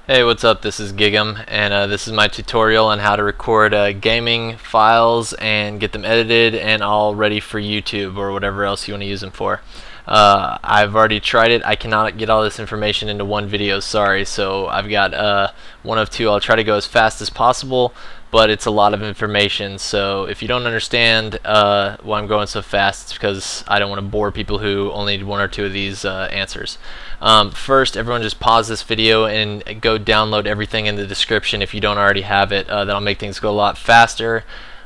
Hey, what's up? This is Gig'em, and this is my tutorial on how to record gaming files and get them edited and all ready for YouTube or whatever else you want to use them for. I've already tried it. I cannot get all this information into one video, sorry, so I've got one of two. I'll try to go as fast as possible, but it's a lot of information, so if you don't understand why I'm going so fast, it's because I don't want to bore people who only need one or two of these answers. First, everyone just pause this video and go download everything in the description if you don't already have it. That'll make things go a lot faster.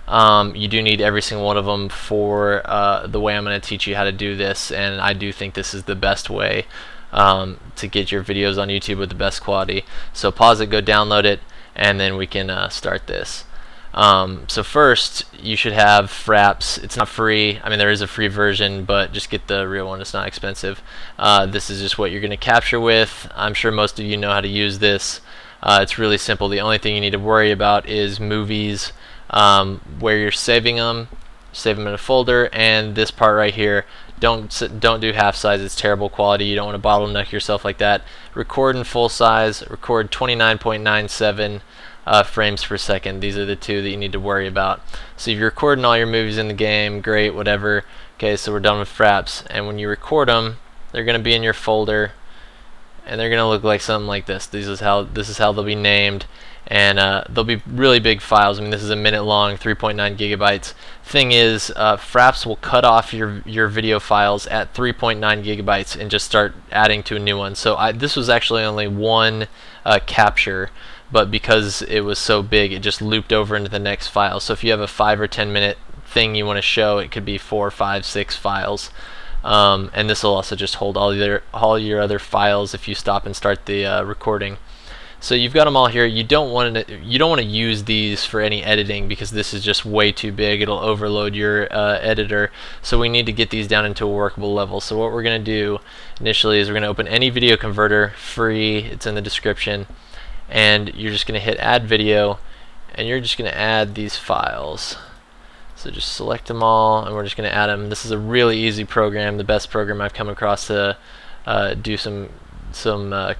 You do need every single one of them for the way I'm going to teach you how to do this, and I do think this is the best way to get your videos on YouTube with the best quality. So pause it, go download it, and then we can start this. So first, you should have Fraps. It's not free. I mean, there is a free version, but just get the real one. It's not expensive. This is just what you're going to capture with. I'm sure most of you know how to use this. It's really simple. The only thing you need to worry about is movies, where you're saving them. Save them in a folder, and this part right here, don't do half size. It's terrible quality. You don't want to bottleneck yourself like that. Record in full size. Record 29.97 frames per second. These are the two that you need to worry about. So if you're recording all your movies in the game, great, whatever. Okay, so we're done with Fraps, and when you record them, they're going to be in your folder, and they're going to look like something like this. This is how they'll be named, and they'll be really big files. I mean, this is a minute long, 3.9 gigabytes. Thing is, Fraps will cut off your video files at 3.9 gigabytes and just start adding to a new one. So this was actually only one capture, but because it was so big, it just looped over into the next file. So if you have a 5 or 10 minute thing you want to show, it could be 4, 5, 6 files. And this will also just hold all your other files if you stop and start the recording. So you've got them all here. You don't want to use these for any editing because this is just way too big. It'll overload your editor. So we need to get these down into a workable level. So what we're going to do initially is we're going to open any video converter, free. It's in the description, and you're just going to hit Add Video, and you're just going to add these files. So just select them all, and we're just going to add them. This is a really easy program, the best program I've come across to do some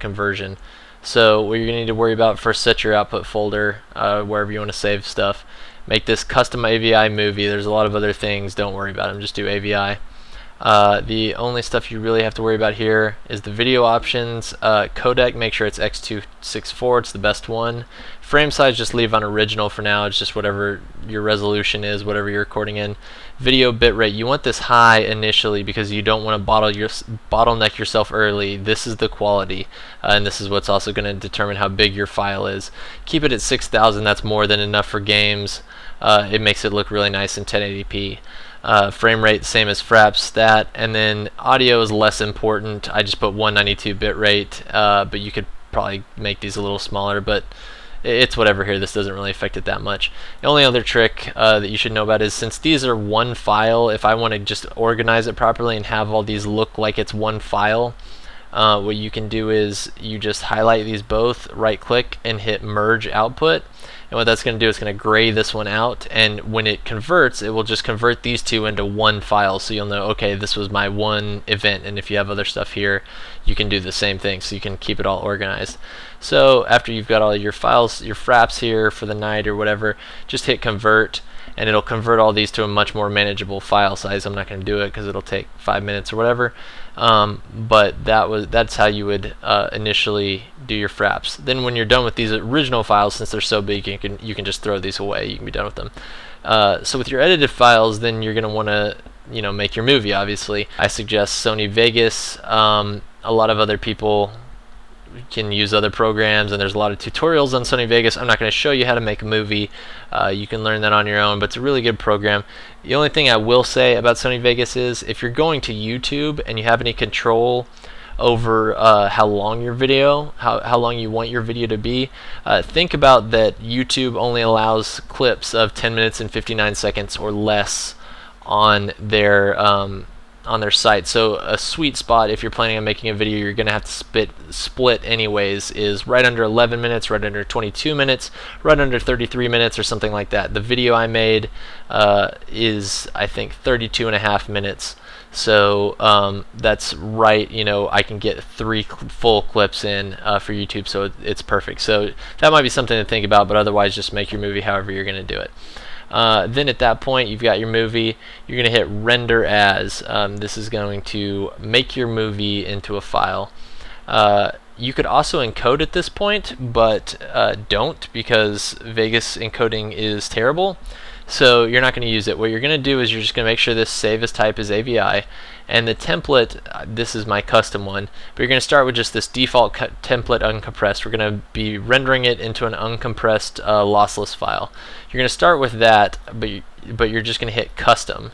conversion. So what you're going to need to worry about, first set your output folder wherever you want to save stuff. Make this custom AVI movie. There's a lot of other things, don't worry about them, just do AVI. The only stuff you really have to worry about here is the video options. Codec, make sure it's X264, it's the best one. Frame size, just leave on original for now. It's just whatever your resolution is, whatever you're recording in. Video bitrate, you want this high initially because you don't want to bottleneck yourself early. This is the quality, and this is what's also going to determine how big your file is. Keep it at 6,000, that's more than enough for games. It makes it look really nice in 1080p. Frame rate, same as Fraps, that, and then audio is less important. I just put 192 bit rate, but you could probably make these a little smaller, but it's whatever here. This doesn't really affect it that much. The only other trick that you should know about is, since these are one file, if I want to just organize it properly and have all these look like it's one file, what you can do is you just highlight these both, right click, and hit Merge Output. And what that's going to do is going to gray this one out, and when it converts, it will just convert these two into one file, so you'll know, okay, this was my one event. And if you have other stuff here, you can do the same thing, so you can keep it all organized. So after you've got all your files, your Fraps here for the night or whatever, just hit Convert, and it'll convert all these to a much more manageable file size. I'm not going to do it because it'll take 5 minutes or whatever, but that's how you would initially do your Fraps. Then when you're done with these original files, since they're so big, you can just throw these away. You can be done with them. So with your edited files, then you're going to want to make your movie. Obviously, I suggest Sony Vegas. A lot of other people can use other programs, and there's a lot of tutorials on Sony Vegas. I'm not going to show you how to make a movie. You can learn that on your own, but it's a really good program. The only thing I will say about Sony Vegas is, if you're going to YouTube and you have any control over how long your video, how long you want your video to be, think about that YouTube only allows clips of 10 minutes and 59 seconds or less on their site. So a sweet spot, if you're planning on making a video you're going to have to split anyways, is right under 11 minutes, right under 22 minutes, right under 33 minutes, or something like that. The video I made is, I think, 32.5 minutes. So that's right, I can get 3 full clips in for YouTube, so it's perfect. So that might be something to think about, but otherwise just make your movie however you're going to do it. Then at that point, you've got your movie. You're going to hit render as. This is going to make your movie into a file. You could also encode at this point, but don't, because Vegas encoding is terrible. So you're not going to use it. What you're going to do is you're just going to make sure this save as type is AVI, and the template, this is my custom one, but you're going to start with just this default template uncompressed. We're going to be rendering it into an uncompressed lossless file. You're going to start with that, but you're just going to hit custom,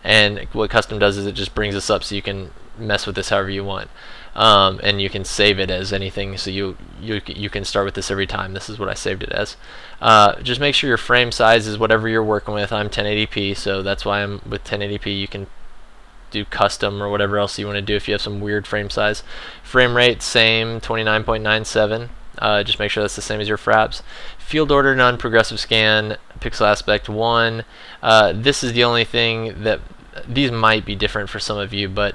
and what custom does is it just brings this up so you can mess with this however you want. And you can save it as anything, so you can start with this every time. This is what I saved it as. Just make sure your frame size is whatever you're working with. I'm 1080p, so that's why I'm with 1080p. You can do custom or whatever else you want to do if you have some weird frame size. Frame rate, same, 29.97. Just make sure that's the same as your Fraps. Field order, non-progressive scan, pixel aspect 1. This is the only thing that these might be different for some of you, but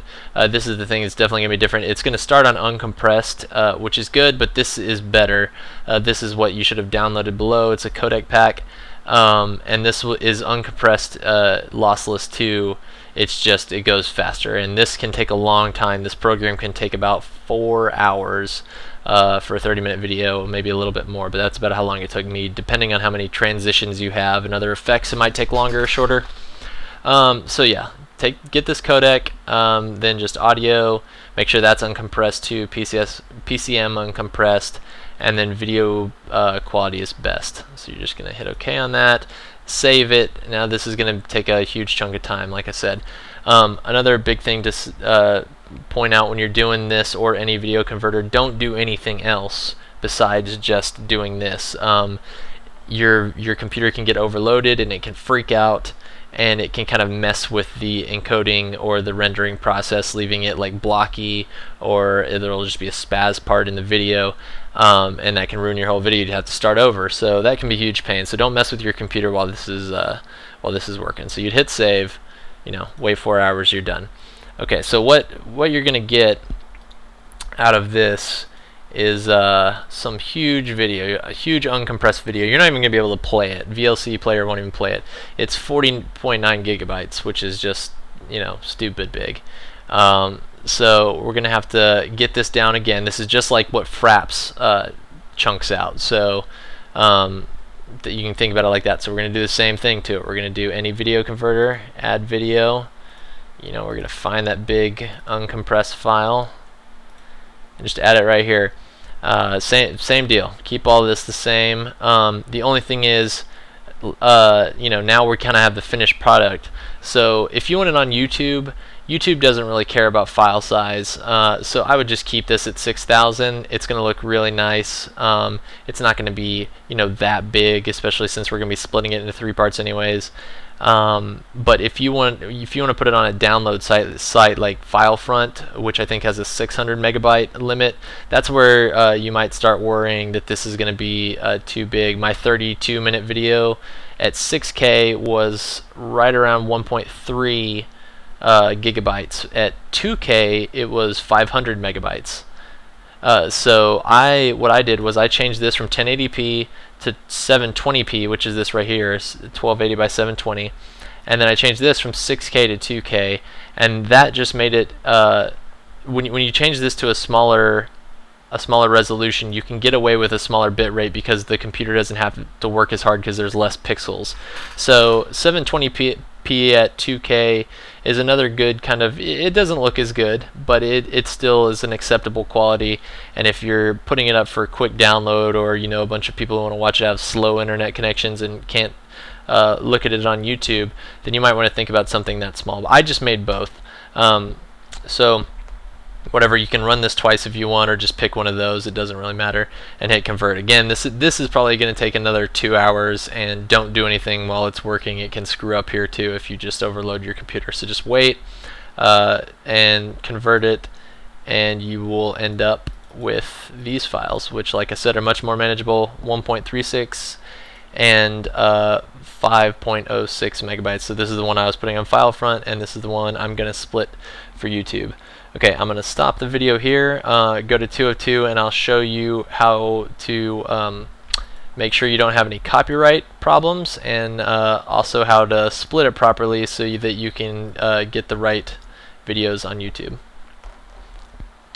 this is the thing that's definitely going to be different. It's going to start on uncompressed, which is good, but this is better. This is what you should have downloaded below. It's a codec pack, and this is uncompressed lossless too. It's just, it goes faster, and this can take a long time. This program can take about 4 hours for a 30-minute video, maybe a little bit more, but that's about how long it took me. Depending on how many transitions you have and other effects, it might take longer or shorter. So yeah, get this codec, then just audio, make sure that's uncompressed too, PCM uncompressed, and then video quality is best. So you're just going to hit OK on that, save it. Now this is going to take a huge chunk of time, like I said. Another big thing to point out when you're doing this or any video converter, don't do anything else besides just doing this. Your computer can get overloaded and it can freak out, and it can kind of mess with the encoding or the rendering process, leaving it like blocky, or it'll just be a spaz part in the video, and that can ruin your whole video. You'd have to start over, so that can be a huge pain. So don't mess with your computer while this is working. So you'd hit save, wait 4 hours, you're done. Okay, so what you're gonna get out of this is some huge video, a huge uncompressed video. You're not even going to be able to play it. VLC player won't even play it. It's 40.9 gigabytes, which is just, stupid big. So we're going to have to get this down again. This is just like what Fraps chunks out. So that you can think about it like that. So we're going to do the same thing to it. We're going to do any video converter, add video. We're going to find that big uncompressed file and just add it right here. Same deal. Keep all this the same. The only thing is, now we kind of have the finished product. So if you want it on YouTube, YouTube doesn't really care about file size. So I would just keep this at 6,000. It's going to look really nice. It's not going to be, that big, especially since we're going to be splitting it into 3 parts anyways. But if you want to put it on a download site like FileFront, which I think has a 600 megabyte limit, that's where you might start worrying that this is going to be too big. My 32-minute video at 6K was right around 1.3 gigabytes. At 2K, it was 500 megabytes. So what I did was I changed this from 1080p to 720p, which is this right here, 1280 by 720, and then I changed this from 6K to 2K, and that just made it. When you change this to a smaller resolution, you can get away with a smaller bit rate because the computer doesn't have to work as hard because there's less pixels. So 720p at 2K is another good kind of, it doesn't look as good, but it still is an acceptable quality. And if you're putting it up for a quick download, or a bunch of people who want to watch it have slow internet connections and can't look at it on YouTube, then you might want to think about something that small. But I just made both. So whatever, you can run this twice if you want, or just pick one of those, it doesn't really matter, and hit convert. Again, this is probably going to take another 2 hours, and don't do anything while it's working. It can screw up here too if you just overload your computer. So just wait and convert it, and you will end up with these files, which, like I said, are much more manageable. 1.36 and 5.06 megabytes. So this is the one I was putting on file front, and this is the one I'm going to split for YouTube. Okay, I'm going to stop the video here, go to 202, and I'll show you how to make sure you don't have any copyright problems, and also how to split it properly so that you can get the right videos on YouTube.